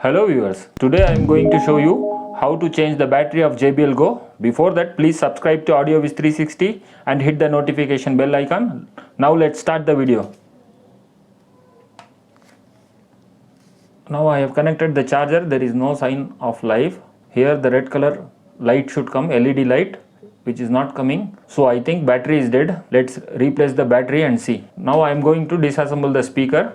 Hello viewers, today I am going to show you how to change the battery of JBL Go. Before that, please subscribe to AudioViz 360 and hit the notification bell icon. Now let's start the video. Now I have connected the charger. There is no sign of live. Here the red color light should come, LED light, which is not coming. So I think battery is dead. Let's replace the battery and see. Now I am going to disassemble the speaker.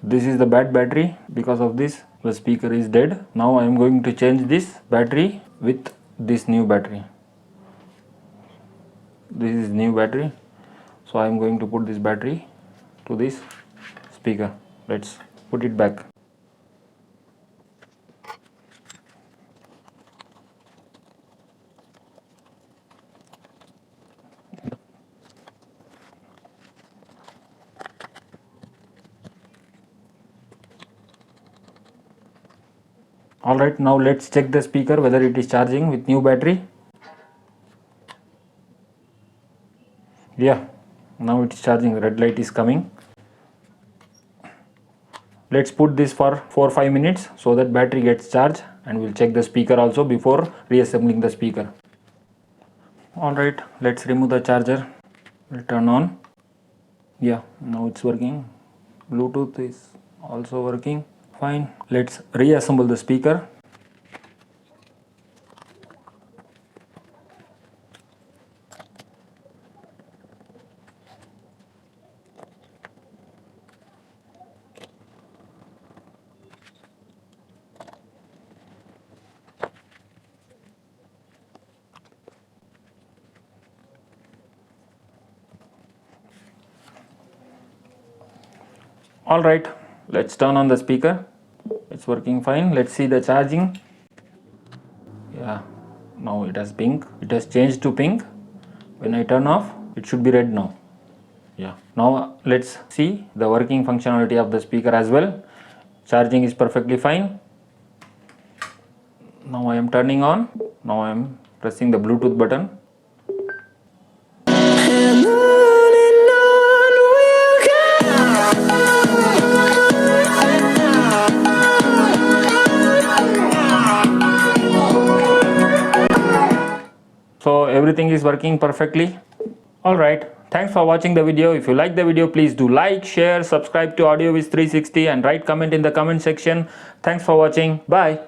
This is the bad battery. Because of this the speaker is dead. Now I am going to change this battery with this new battery. This is new battery. So I am going to put this battery to this speaker. Let's put it back. Alright, now let's check the speaker whether it is charging with new battery. Yeah, now it is charging. Red light is coming. Let's put this for 4-5 minutes so that battery gets charged, and we'll check the speaker also before reassembling the speaker. Alright, let's remove the charger. We'll turn on. Yeah, now it's working. Bluetooth is also working fine. Let's reassemble the speaker. Alright, let's turn on the speaker. It's working fine. Let's see the charging. Yeah, now it has pink. It has changed to pink. When I turn off, it should be red now. Yeah, now let's see the working functionality of the speaker as well. Charging is perfectly fine. Now I am turning on. Now I am pressing the Bluetooth button. So everything is working perfectly. Alright, thanks for watching the video. If you like the video, please do like, share, subscribe to AudioViz 360 and write comment in the comment section. Thanks for watching. Bye.